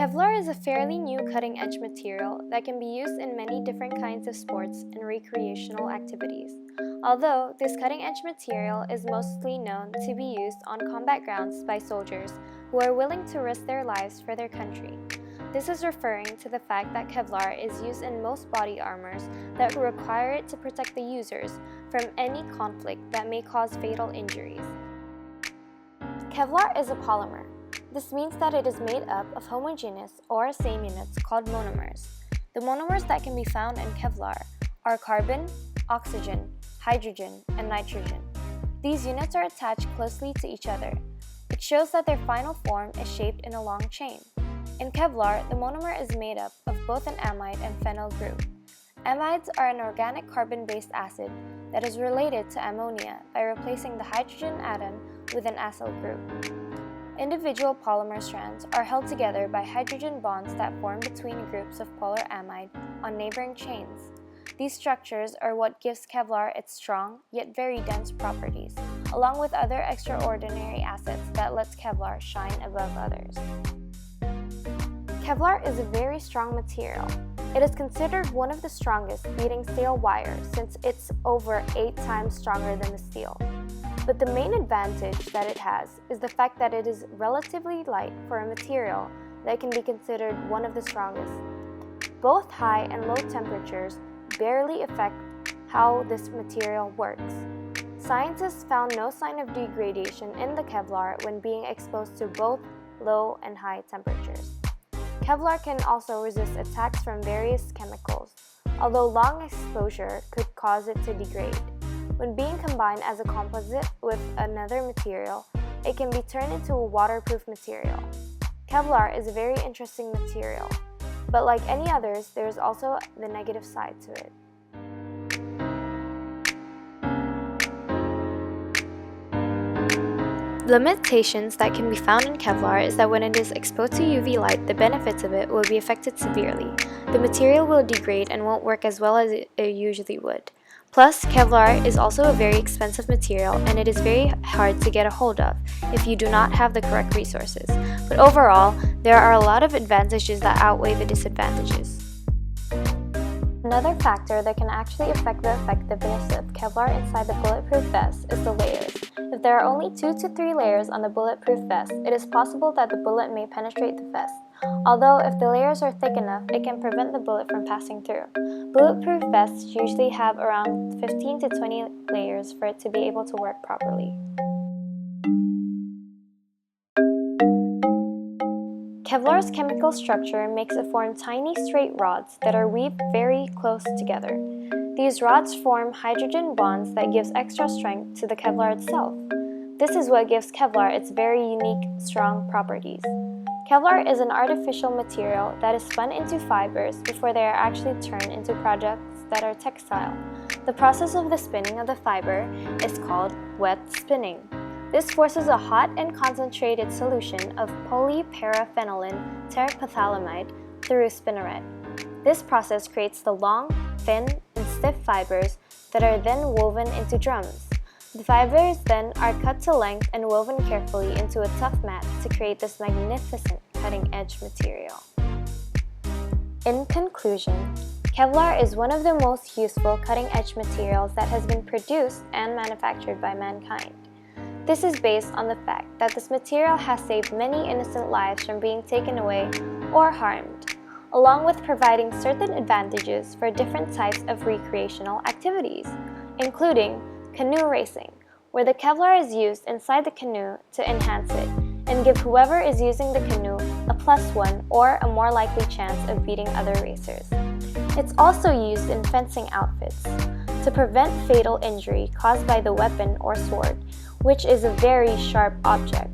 Kevlar is a fairly new cutting-edge material that can be used in many different kinds of sports and recreational activities. Although this cutting-edge material is mostly known to be used on combat grounds by soldiers who are willing to risk their lives for their country. This is referring to the fact that Kevlar is used in most body armors that require it to protect the users from any conflict that may cause fatal injuries. Kevlar is a polymer. This means that it is made up of homogeneous or same units called monomers. The monomers that can be found in Kevlar are carbon, oxygen, hydrogen, and nitrogen. These units are attached closely to each other. It shows that their final form is shaped in a long chain. In Kevlar, the monomer is made up of both an amide and phenyl group. Amides are an organic carbon-based acid that is related to ammonia by replacing the hydrogen atom with an acyl group. Individual polymer strands are held together by hydrogen bonds that form between groups of polar amide on neighboring chains. These structures are what gives Kevlar its strong, yet very dense properties, along with other extraordinary assets that lets Kevlar shine above others. Kevlar is a very strong material. It is considered one of the strongest, beating steel wire since it's over 8 times stronger than the steel. But the main advantage that it has is the fact that it is relatively light for a material that can be considered one of the strongest. Both high and low temperatures barely affect how this material works. Scientists found no sign of degradation in the Kevlar when being exposed to both low and high temperatures. Kevlar can also resist attacks from various chemicals, although long exposure could cause it to degrade. When being combined as a composite with another material, it can be turned into a waterproof material. Kevlar is a very interesting material, but like any others, there is also the negative side to it. Limitations that can be found in Kevlar is that when it is exposed to UV light, the benefits of it will be affected severely. The material will degrade and won't work as well as it usually would. Plus, Kevlar is also a very expensive material and it is very hard to get a hold of if you do not have the correct resources. But overall, there are a lot of advantages that outweigh the disadvantages. Another factor that can actually affect the effectiveness of Kevlar inside the bulletproof vest is the layers. If there are only 2 to 3 layers on the bulletproof vest, it is possible that the bullet may penetrate the vest. Although if the layers are thick enough, it can prevent the bullet from passing through. Bulletproof vests usually have around 15 to 20 layers for it to be able to work properly. Kevlar's chemical structure makes it form tiny straight rods that are weaved very close together. These rods form hydrogen bonds that gives extra strength to the Kevlar itself. This is what gives Kevlar its very unique, strong properties. Kevlar is an artificial material that is spun into fibers before they are actually turned into products that are textile. The process of the spinning of the fiber is called wet spinning. This forces a hot and concentrated solution of polyparaphenylene terephthalamide through a spinneret. This process creates the long, thin, and stiff fibers that are then woven into drums. The fibers then are cut to length and woven carefully into a tough mat to create this magnificent cutting-edge material. In conclusion, Kevlar is one of the most useful cutting-edge materials that has been produced and manufactured by mankind. This is based on the fact that this material has saved many innocent lives from being taken away or harmed, along with providing certain advantages for different types of recreational activities, including canoe racing, where the Kevlar is used inside the canoe to enhance it and give whoever is using the canoe a +1 or a more likely chance of beating other racers. It's also used in fencing outfits to prevent fatal injury caused by the weapon or sword, which is a very sharp object.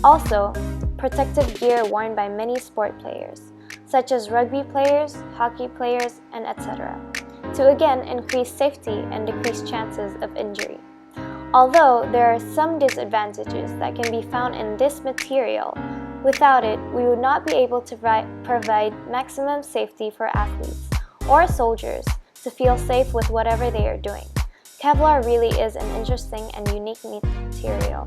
Also, protective gear worn by many sport players, such as rugby players, hockey players, and etc., to again increase safety and decrease chances of injury. Although there are some disadvantages that can be found in this material, without it, we would not be able to provide maximum safety for athletes or soldiers to feel safe with whatever they are doing. Kevlar really is an interesting and unique material.